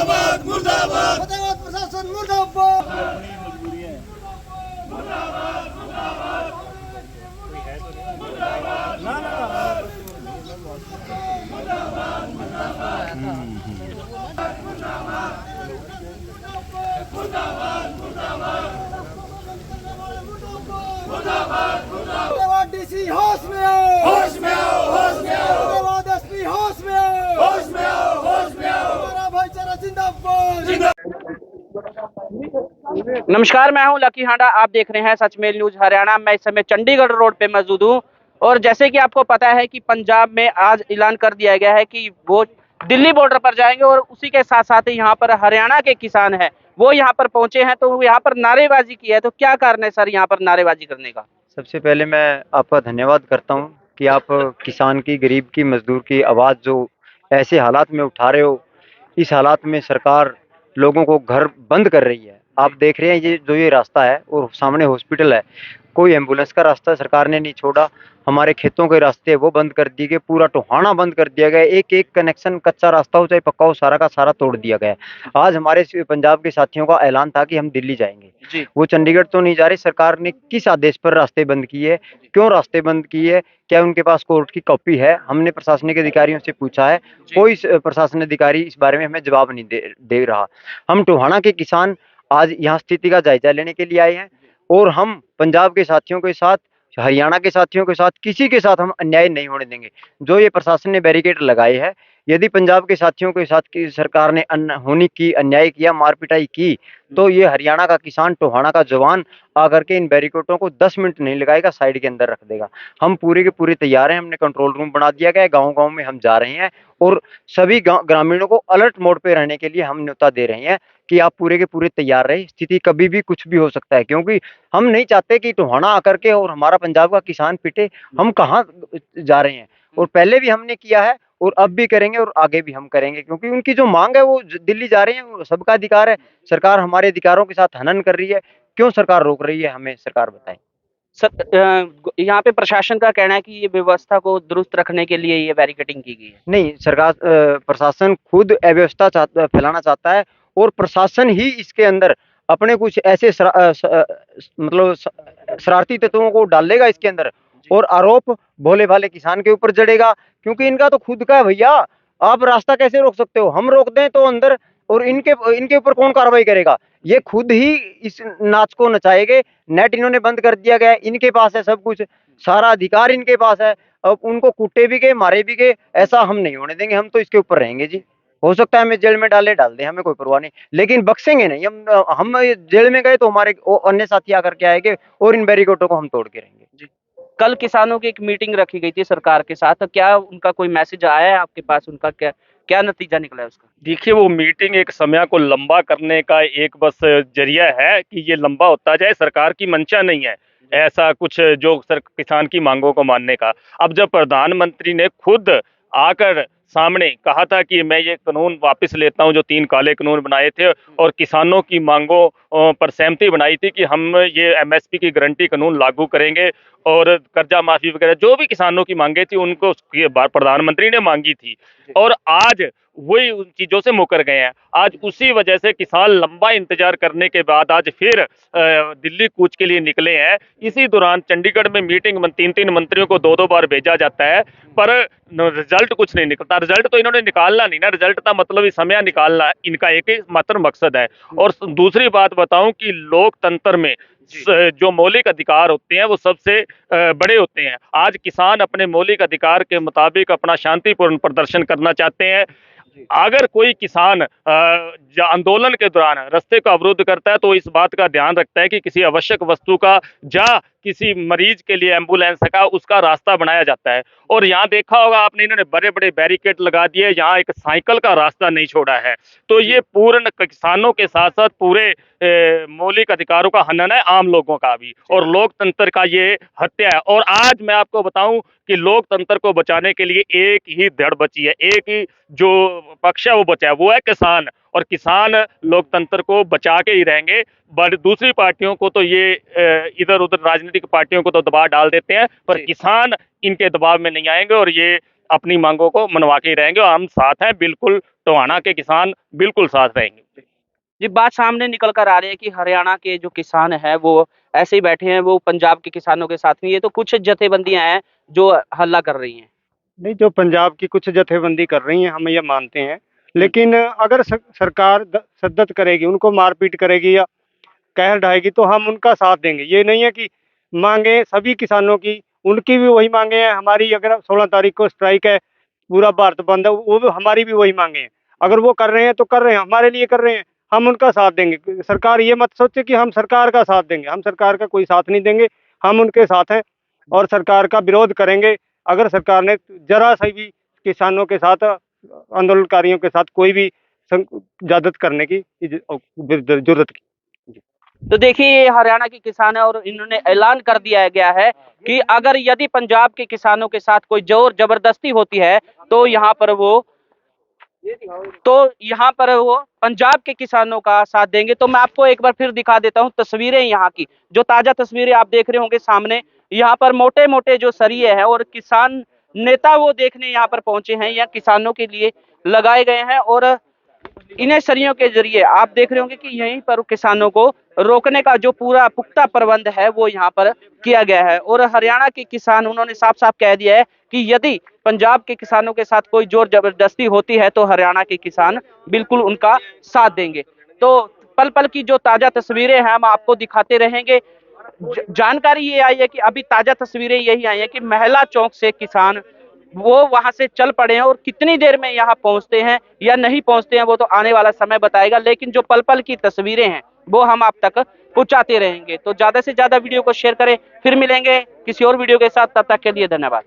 मुर्दाबाद मुर्दाबाद फतेहाबाद प्रशासन मुर्दाबाद। फतेहाबाद डीसी होश में आओ, होश में आओ, होश में आओ, फतेहाबाद एसपी होश में आओ, होश में आओ, होश में आओ। हमारा भाईचारा जिंदाबाद। नमस्कार, मैं हूं लकी हांडा। आप देख रहे हैं सचमेल न्यूज हरियाणा। मैं इस समय चंडीगढ़ रोड पे मौजूद हूं और जैसे कि आपको पता है कि पंजाब में आज ऐलान कर दिया गया है कि वो दिल्ली बॉर्डर पर जाएंगे और उसी के साथ साथ यहाँ पर हरियाणा के किसान हैं वो यहाँ पर पहुंचे हैं, तो यहाँ पर नारेबाजी की है। तो क्या कारण है सर यहाँ पर नारेबाजी करने का? सबसे पहले मैं आपका धन्यवाद करता हूं कि आप किसान की, गरीब की, मजदूर की आवाज़ जो ऐसे हालात में उठा रहे हो। इस हालात में सरकार लोगों को घर बंद कर रही है। आप देख रहे हैं ये रास्ता है और सामने हॉस्पिटल है, कोई एम्बुलेंस का रास्ता सरकार ने नहीं छोड़ा। हमारे खेतों के रास्ते वो बंद कर दिए गए, पूरा टोहाना बंद कर दिया गया। एक एक कनेक्शन, कच्चा रास्ता हो चाहे पक्का हो, सारा का सारा तोड़ दिया गया है। आज हमारे पंजाब के साथियों का ऐलान था कि हम दिल्ली जाएंगे जी। वो चंडीगढ़ तो नहीं जा रहे। सरकार ने किस आदेश पर रास्ते बंद किए, क्यों रास्ते बंद किए, क्या उनके पास कोर्ट की कॉपी है? हमने प्रशासनिक अधिकारियों से पूछा है, कोई प्रशासन अधिकारी इस बारे में हमें जवाब नहीं दे रहा। हम टोहाना के किसान आज यहाँ स्थिति का जायजा लेने के लिए आए हैं और हम पंजाब के साथियों के साथ, हरियाणा के साथियों के साथ, किसी के साथ हम अन्याय नहीं होने देंगे। जो ये प्रशासन ने बैरिकेड लगाए हैं, यदि पंजाब के साथियों के साथ की सरकार ने अनहोनी की, अन्याय किया, मार पिटाई की, तो ये हरियाणा का किसान, टोहाना का जवान आकर के इन बैरिकेडों को 10 मिनट नहीं लगाएगा, साइड के अंदर रख देगा। हम पूरे के पूरे तैयार हैं। हमने कंट्रोल रूम बना दिया गया है, गाँव-गाँव में हम जा रहे हैं और सभी ग्रामीणों को अलर्ट मोड पे रहने के लिए हम न्योता दे रहे हैं कि आप पूरे के पूरे तैयार रहे। स्थिति कभी भी कुछ भी हो सकता है, क्योंकि हम नहीं चाहते कि टोहाना आकर के और हमारा पंजाब का किसान पिटे। हम कहाँ जा रहे हैं और पहले भी हमने किया है और अब भी करेंगे और आगे भी हम करेंगे, क्योंकि उनकी जो मांग है वो दिल्ली जा रहे हैं, वो सबका अधिकार है। सरकार हमारे अधिकारों के साथ हनन कर रही है, क्यों सरकार रोक रही है? हमें सरकार बताए। सर यहाँ पे प्रशासन का कहना है कि ये व्यवस्था को दुरुस्त रखने के लिए ये बैरिकेडिंग की गई है। नहीं, सरकार प्रशासन खुद अव्यवस्था फैलाना चाहता है और प्रशासन ही इसके अंदर अपने कुछ ऐसे मतलब शरारती तत्वों को डालेगा इसके अंदर और आरोप भोले भाले किसान के ऊपर जड़ेगा, क्योंकि इनका तो खुद का है भैया। आप रास्ता कैसे रोक सकते हो? हम रोक दें तो अंदर, और इनके ऊपर कौन कार्रवाई करेगा? ये खुद ही इस नाच को नचाएंगे। नेट इन्होंने बंद कर दिया गया है, इनके पास है सब कुछ, सारा अधिकार इनके पास है। अब उनको कूटे भी गए, मारे भी गए, ऐसा हम नहीं होने देंगे। हम तो इसके ऊपर रहेंगे जी। हो सकता है हमें जेल में डाल दें, हमें कोई परवाह नहीं, लेकिन बख्शेंगे नहीं। हम जेल में गए तो हमारे अन्य साथी आकर के आएंगे और इन बैरिकेडों को हम तोड़ के रहेंगे जी। कल किसानों की एक मीटिंग रखी गई थी सरकार के साथ, तो क्या उनका कोई मैसेज आया है आपके पास? उनका क्या क्या नतीजा निकला है उसका? देखिए, वो मीटिंग एक समय को लंबा करने का एक बस जरिया है कि ये लंबा होता जाए। सरकार की मंशा नहीं है ऐसा कुछ जो किसान की मांगों को मानने का। अब जब प्रधानमंत्री ने खुद आकर सामने कहा था कि मैं ये कानून वापस लेता हूं, जो 3 काले कानून बनाए थे, और किसानों की मांगों पर सहमति बनाई थी कि हम ये एमएसपी की गारंटी कानून लागू करेंगे और कर्जा माफी वगैरह जो भी किसानों की मांगे थी उनको प्रधानमंत्री ने मांगी थी, और आज वही उन चीजों से मुकर गए हैं। आज उसी वजह से किसान लंबा इंतजार करने के बाद आज फिर दिल्ली कूच के लिए निकले हैं। इसी दौरान चंडीगढ़ में मीटिंग 3-3 मंत्रियों को 2-2 बार भेजा जाता है, पर रिजल्ट कुछ नहीं निकलता। रिजल्ट तो इन्होंने निकालना नहीं ना, रिजल्ट का मतलब इस समय निकालना इनका एक ही मात्र मकसद है। और दूसरी बात बताऊं कि लोकतंत्र में जो मौलिक अधिकार होते हैं वो सबसे बड़े होते हैं। आज किसान अपने मौलिक अधिकार के मुताबिक अपना शांतिपूर्ण प्रदर्शन करना चाहते हैं। अगर कोई किसान आंदोलन के दौरान रास्ते को अवरुद्ध करता है तो इस बात का ध्यान रखता है कि किसी आवश्यक वस्तु का या किसी मरीज के लिए एम्बुलेंस का उसका रास्ता बनाया जाता है। और यहाँ देखा होगा आपने, इन्होंने बड़े बड़े बैरिकेड लगा दिए, यहाँ एक साइकिल का रास्ता नहीं छोड़ा है। तो ये पूर्ण किसानों के साथ साथ पूरे मौलिक अधिकारों का हनन है, आम लोगों का भी, और लोकतंत्र का ये हत्या है। और आज मैं आपको बताऊं कि लोकतंत्र को बचाने के लिए एक ही धड़ बची है, एक ही जो पक्ष है वो बचा है, वो है किसान। और किसान लोकतंत्र को बचा के ही रहेंगे। बट दूसरी पार्टियों को तो ये इधर उधर राजनीतिक पार्टियों को तो दबाव डाल देते हैं, पर किसान इनके दबाव में नहीं आएंगे और ये अपनी मांगों को मनवा के ही रहेंगे और हम साथ हैं, बिल्कुल टोहाना के किसान बिल्कुल साथ रहेंगे। जी, बात सामने निकल कर आ रही है कि हरियाणा के जो किसान हैं वो ऐसे ही बैठे हैं, वो पंजाब के किसानों के साथ नहीं है, तो कुछ जथेबंदियां हैं जो हल्ला कर रही हैं। नहीं, जो पंजाब की कुछ जथेबंदी कर रही हैं हम ये मानते हैं, लेकिन अगर सरकार शिद्दत करेगी, उनको मारपीट करेगी या कहर ढाएगी तो हम उनका साथ देंगे। ये नहीं है कि मांगे सभी किसानों की, उनकी भी वही मांगे हैं। हमारी अगर 16 तारीख को स्ट्राइक है, पूरा भारत बंद है, वो भी हमारी भी वही मांगे हैं। अगर वो कर रहे हैं तो कर रहे हैं, हमारे लिए कर रहे हैं, हम उनका साथ देंगे। सरकार ये मत सोचे कि हम सरकार का साथ देंगे, हम सरकार का कोई साथ नहीं देंगे, हम उनके साथ हैं और सरकार का विरोध करेंगे। अगर सरकार ने जरा सा भी किसानों के साथ, आंदोलनकारियों के साथ कोई भी ज्यादत करने की जरूरत की। तो देखिए, ये हरियाणा के किसान है और इन्होंने ऐलान कर दिया गया है कि अगर यदि पंजाब के किसानों के साथ कोई जोर जबरदस्ती होती है तो यहाँ पर वो पंजाब के किसानों का साथ देंगे। तो मैं आपको एक बार फिर दिखा देता हूँ तस्वीरें यहाँ की, जो ताजा तस्वीरें आप देख रहे होंगे सामने। यहाँ पर मोटे मोटे जो सरिये हैं और किसान नेता वो देखने यहाँ पर पहुंचे हैं, या किसानों के लिए लगाए गए हैं, और इन्हें सरियों के जरिए आप देख रहे होंगे कि यहीं पर किसानों को रोकने का जो पूरा पुख्ता प्रबंध है वो यहाँ पर किया गया है। और हरियाणा के किसान उन्होंने साफ साफ कह दिया है कि यदि पंजाब के किसानों के साथ कोई जोर जबरदस्ती होती है तो हरियाणा के किसान बिल्कुल उनका साथ देंगे। तो पल पल की जो ताजा तस्वीरें हैं हम आपको दिखाते रहेंगे। जानकारी ये आई है कि अभी ताजा तस्वीरें यही आई है कि महिला चौक से किसान वो वहां से चल पड़े हैं, और कितनी देर में यहाँ पहुंचते हैं या नहीं पहुंचते हैं वो तो आने वाला समय बताएगा, लेकिन जो पल पल की तस्वीरें हैं वो हम आप तक पहुंचाते रहेंगे। तो ज्यादा से ज्यादा वीडियो को शेयर करें, फिर मिलेंगे किसी और वीडियो के साथ, तब तक के लिए धन्यवाद।